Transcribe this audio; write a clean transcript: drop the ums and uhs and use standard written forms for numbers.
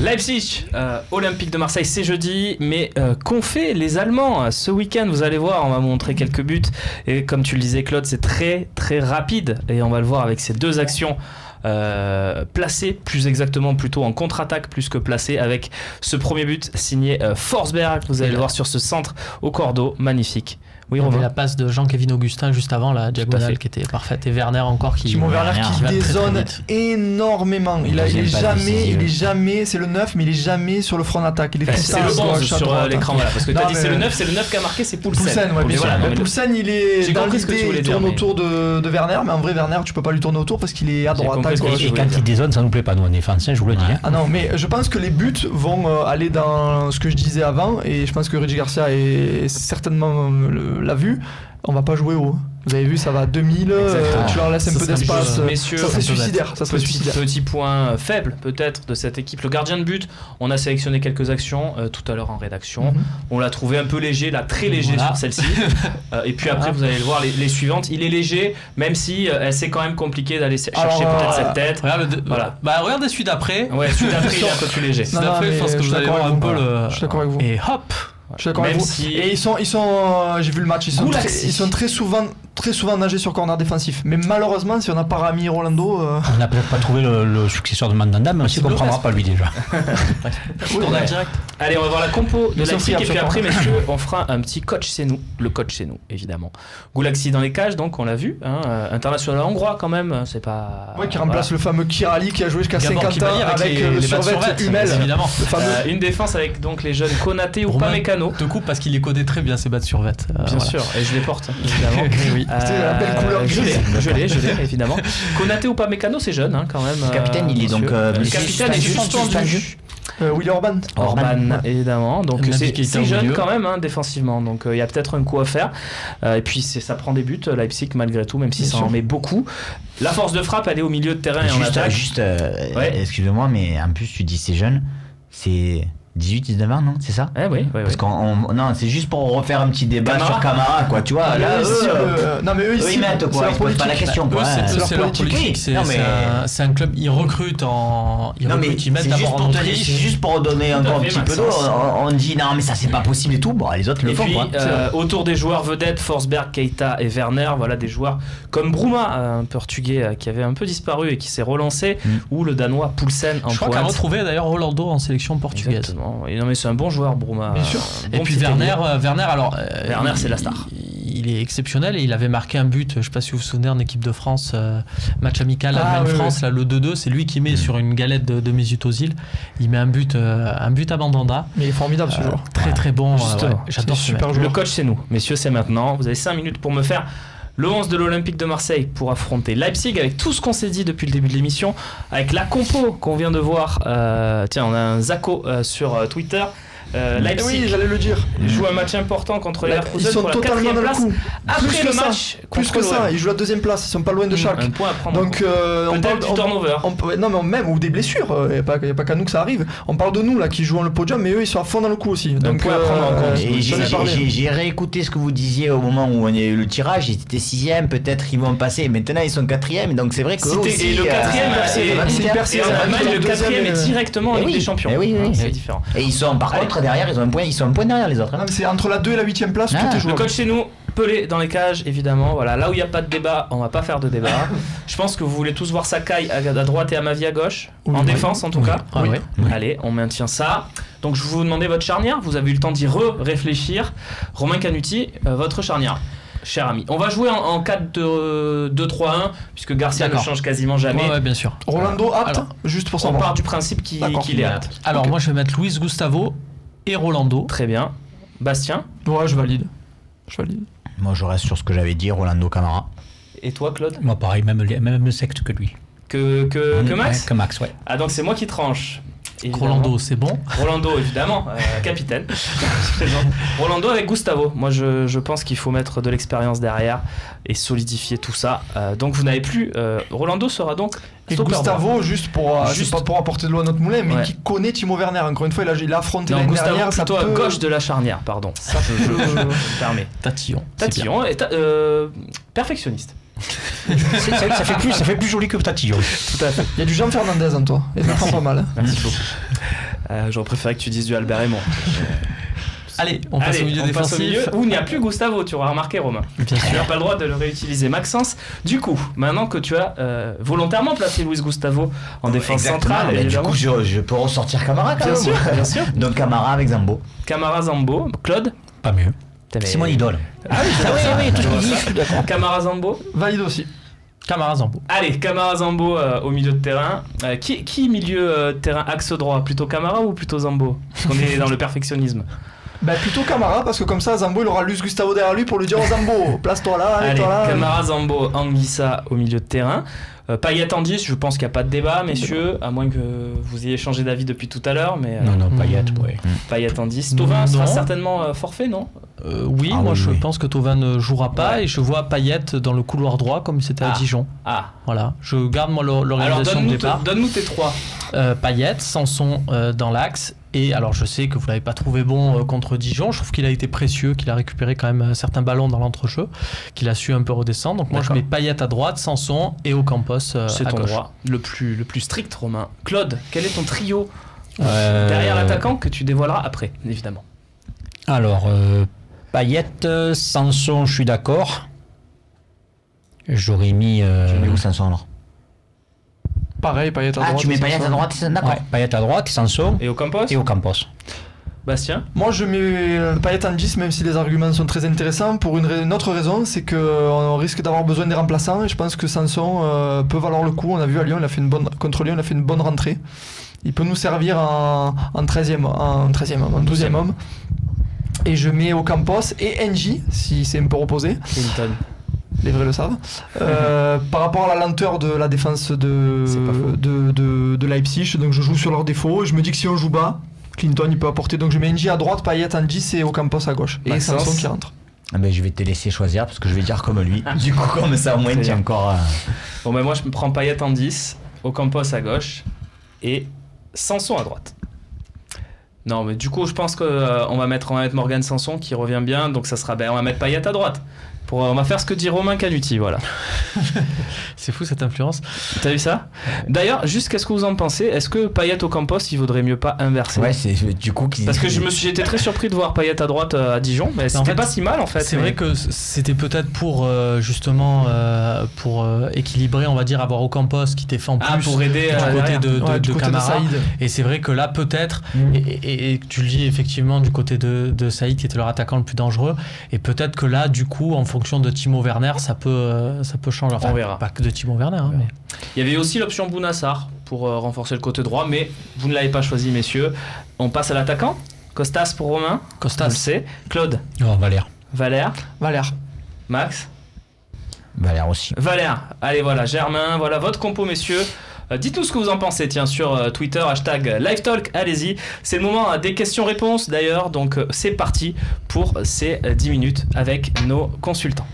Leipzig, Olympique de Marseille, c'est jeudi, mais qu'ont fait les Allemands ce week-end? Vous allez voir, on va montrer quelques buts, et comme tu le disais Claude, c'est très très rapide, et on va le voir avec ces deux actions placées, plus exactement plutôt en contre-attaque plus que placées, avec ce premier but signé Forsberg, vous allez le voir sur ce centre au cordeau, magnifique. Oui, on avait la passe de Jean-Kévin Augustin juste avant, la diagonale qui était parfaite, et Werner encore qui... Timo Werner qui dézone énormément. Il est jamais, c'est le 9, mais il est jamais sur le front d'attaque. C'est le 11 sur l'écran, voilà, parce que tu as dit c'est le 9 qui a marqué, c'est Poulsen. Poulsen, il est dans l'idée, il tourne autour de Werner, mais en vrai, Werner, tu peux pas lui tourner autour parce qu'il est à droite. Et quand il dézone, ça nous plaît pas, nous, en défense, je vous le dis. Ah non, mais je pense que les buts vont aller dans ce que je disais avant, et je pense que Rudy Garcia est certainement l'a vu, on va pas jouer haut. Vous avez vu, ça va à 2000, tu leur laisses un peu d'espace. Messieurs, ça serait suicidaire. Petit point faible peut-être de cette équipe. Le gardien de but, on a sélectionné quelques actions tout à l'heure en rédaction. On l'a trouvé un peu léger, là très léger sur celle-ci. Et puis après, vous allez le voir, les suivantes. Il est léger, même si c'est quand même compliqué d'aller chercher peut-être cette tête. Regardez celui d'après. Ouais, celui d'après, il est un peu plus léger. Celui d'après, je pense que vous allez voir un peu le. Je suis d'accord avec vous. Et hop. Je suis d'accord avec vous. Et ils sont j'ai vu le match, ils sont très souvent nagés sur corner défensif. Mais malheureusement, si on n'a pas Rami et Rolando... On n'a peut-être pas trouvé le successeur de Mandanda, mais aussi on ne comprendra pas lui déjà. Allez, on va voir la compo de Leipzig et puis après, messieurs, on fera un petit coach c'est nous. Le coach c'est nous, évidemment. Gulaxi dans les cages, donc on l'a vu. International hongrois quand même, c'est pas... Ouais, qui remplace le fameux Kirali qui a joué jusqu'à 50 ans avec le survêt Hummel. Évidemment. Une défense avec donc les jeunes Konaté ou Upamecano. De coup, parce qu'il les connaît très bien, ces bas de survêt. Bien sûr, et je les porte, évidemment. Oui. C'est la belle couleur. Je l'ai, évidemment. Konaté ou Upamecano, c'est jeune, quand même. Le capitaine, il est donc... le capitaine est suspendu. Willy Orban, évidemment. Donc c'est jeune quand même, défensivement. Donc il y a peut-être un coup à faire. Et puis ça prend des buts, Leipzig, malgré tout, même si ça en met beaucoup. La force de frappe, elle est au milieu de terrain et en attaque. Excusez-moi, mais en plus, tu dis c'est jeune. C'est... 18-19 ans, non? C'est ça? Oui. Parce non, c'est juste pour refaire un petit débat sur Camara, quoi, tu vois. Là, non, mais eux, ils mettent, quoi. Ils posent pas la question, quoi. C'est leur politique. C'est un club, ils recrutent ils mettent d'abord en C'est juste pour donner encore un petit peu d'eau. On dit, non, mais ça, c'est pas possible et tout. Bon, les autres le font, quoi. Autour des joueurs vedettes, Forsberg, Keita et Werner, voilà des joueurs comme Bruma, un portugais qui avait un peu disparu et qui s'est relancé, ou le danois Poulsen en pointe. Je crois qu'il a retrouvé d'ailleurs Rolando en sélection portugaise. Et non mais c'est un bon joueur, Bruma. Bien sûr. Et puis Werner, Werner c'est la star. Il est exceptionnel et il avait marqué un but, je sais pas si vous vous souvenez, en équipe de France, match amical Allemagne-France, là le 2-2, c'est lui qui met sur une galette de Mesut Özil, il met un but à Mandanda. Mais il est formidable ce joueur. Très bon. J'adore ce super joueur. Le coach c'est nous, messieurs, c'est maintenant. Vous avez 5 minutes pour me faire le 11 de l'Olympique de Marseille pour affronter Leipzig, avec tout ce qu'on s'est dit depuis le début de l'émission, avec la compo qu'on vient de voir. Tiens, on a un Zako sur Twitter. Leipzig, oui, j'allais le dire. joue un match important contre les Ils sont totalement dans le coup. Après le match, plus que ça, ils jouent la deuxième place. Ils sont pas loin de Schalke. Un point à prendre. Donc on parle du turnover. Non, mais même ou des blessures. Il n'y a pas qu'à nous que ça arrive. On parle de nous là qui jouons le podium, mais eux ils sont à fond dans le coup aussi. Donc point à prendre en compte. J'ai réécouté ce que vous disiez au moment où on a eu le tirage. Ils étaient 6e, peut-être ils vont passer. Maintenant ils sont 4e. Donc c'est vrai que et le 4e, c'est hyper sérieux. Le 4e est directement en Ligue des Champions. C'est différent. Et ils sont par contre derrière, ils ont un point. Ils sont un point derrière les autres. Non, mais c'est entre la 2 et la 8e place, tout est jouable. Le coach chez nous, Pelé dans les cages, évidemment. Voilà, là où il n'y a pas de débat, on va pas faire de débat. Je pense que vous voulez tous voir Sakai à droite et Amavi à gauche, en défense en tout cas. Allez, on maintient ça. Donc je vais vous demander votre charnière. Vous avez eu le temps d'y réfléchir. Romain Canuti, votre charnière. Cher ami, on va jouer en 4-2-3-1 puisque Garcia ne change quasiment jamais. Ouais, bien sûr. Rolando apte, juste pour ça. On part du principe qu'il est apte. Alors moi je vais mettre Luis Gustavo et Rolando. Très bien. Bastien? Ouais, je valide. Moi je reste sur ce que j'avais dit, Rolando Camara. Et toi Claude? Moi pareil, même le secte que lui. Que Max? Que Max, ouais. Ah donc c'est moi qui tranche. Évidemment. Rolando, c'est bon. Rolando, évidemment, capitaine. Rolando avec Gustavo. Moi, je pense qu'il faut mettre de l'expérience derrière et solidifier tout ça. Donc, vous n'avez plus. Rolando sera donc. Et Gustavo, juste pas pour apporter de l'eau à notre moulin, mais qui connaît Timo Werner. Encore une fois, il a affronté l'année dernière. Plutôt à gauche de la charnière, pardon. Ça me permet. Tatillon. Et perfectionniste. ça fait plus joli que Tatillon. Tout à fait. Il y a du Jean Fernandez en toi. Et ça prend pas mal. Merci beaucoup. J'aurais préféré que tu dises du Albert Raymond. Allez, on passe au milieu défensif. Où il n'y a plus Gustavo, tu auras remarqué, Romain. Bien sûr. Tu n'as pas le droit de le réutiliser. Maxence, du coup, maintenant que tu as volontairement placé Luis Gustavo en défense centrale, du coup, je peux ressortir Camara quand même. Bien sûr. Donc Camara avec Zambo. Camara, Zambo. Claude? Pas mieux. C'est mon idole. Ah oui, tout ce qu'il dit, je suis d'accord. Camara, Zambo. Valide aussi. Camara, Zambo. Allez, Camara, Zambo au milieu de terrain. Qui milieu de terrain axe droit? Plutôt Camara ou plutôt Zambo? Parce qu'on est dans le perfectionnisme. Plutôt Camara, parce que comme ça Zambo il aura Luis Gustavo derrière lui pour lui dire oh, Zambo, place-toi là, allez, toi là. Camara, Zambo, Anguissa au milieu de terrain. Payet en 10, je pense qu'il n'y a pas de débat, messieurs, à moins que vous ayez changé d'avis depuis tout à l'heure. Mais, non, Payet, ouais. Payet en 10. Thauvin sera certainement forfait, non? Oui, je pense que Thauvin ne jouera pas et je vois Payet dans le couloir droit comme c'était à Dijon. Voilà, je garde moi l'organisation de départ. Donne-nous tes 3. Payet, Sanson dans l'axe. Et alors je sais que vous l'avez pas trouvé bon contre Dijon, je trouve qu'il a été précieux, qu'il a récupéré quand même certains ballons dans l'entrejeu, qu'il a su un peu redescendre. Donc moi je mets Payet à droite, Sanson et Ocampos c'est à ton gauche. droit, le plus strict, Romain. Claude, quel est ton trio derrière l'attaquant que tu dévoileras après, évidemment? Alors, Payet, Sanson, je suis d'accord. J'aurais mis... Je mets où Sanson alors? Pareil, Payet à droite. Ah, tu mets Payet à droite, d'accord. Ouais, Payet à droite, Sanson et Ocampos. Bastien? Moi je mets Payet en 10, même si les arguments sont très intéressants, pour une autre raison, c'est qu'on risque d'avoir besoin des remplaçants et je pense que Sanson peut valoir le coup. On a vu à Lyon, contre Lyon, il a fait une bonne rentrée. Il peut nous servir en 13e, en 12e homme. Et je mets Ocampos et NJ, si c'est un peu reposé. Clinton. Les vrais le savent. Par rapport à la lenteur de la défense de Leipzig, donc je joue sur leurs défauts et je me dis que si on joue bas, Clinton il peut apporter. Donc je mets NJ à droite, Payet en 10 et Ocampos à gauche. Et Sanson qui rentre. Je vais te laisser choisir parce que je vais dire comme lui. Du coup, comme ça, au moins, tu es encore. Bon, moi je me prends Payet en 10, Ocampos à gauche et Sanson à droite. Non, mais du coup, je pense qu'on va mettre Morgan Sanson qui revient bien, donc ça sera on va mettre Payet à droite. On va faire ce que dit Romain Canuti, voilà. C'est fou cette influence. T'as vu ça? D'ailleurs, juste qu'est-ce que vous en pensez? Est-ce que Payet Ocampos, il vaudrait mieux pas inverser? Ouais, c'est du coup parce que j'étais très surpris de voir Payet à droite à Dijon, mais c'était pas si mal en fait. C'est vrai que c'était peut-être pour justement pour équilibrer, on va dire, avoir Ocampos qui défend plus pour aider du côté de Camara. Et c'est vrai que là peut-être et tu le dis effectivement du côté de Saïd qui était leur attaquant le plus dangereux, et peut-être que là du coup en fonction de Timo Werner ça peut changer. Enfin, on verra. Pas que de Timo Werner, mais... Il y avait aussi l'option Bounassar pour renforcer le côté droit, mais vous ne l'avez pas choisi, messieurs. On passe à l'attaquant. Costas pour Romain. Costas. Je le sais. Claude. Valère. Max. Valère aussi. Valère. Allez, voilà. Germain. Voilà votre compo, messieurs. Dites-nous ce que vous en pensez, tiens, sur Twitter, #LiveTalk, allez-y. C'est le moment des questions-réponses d'ailleurs, donc c'est parti pour ces 10 minutes avec nos consultants.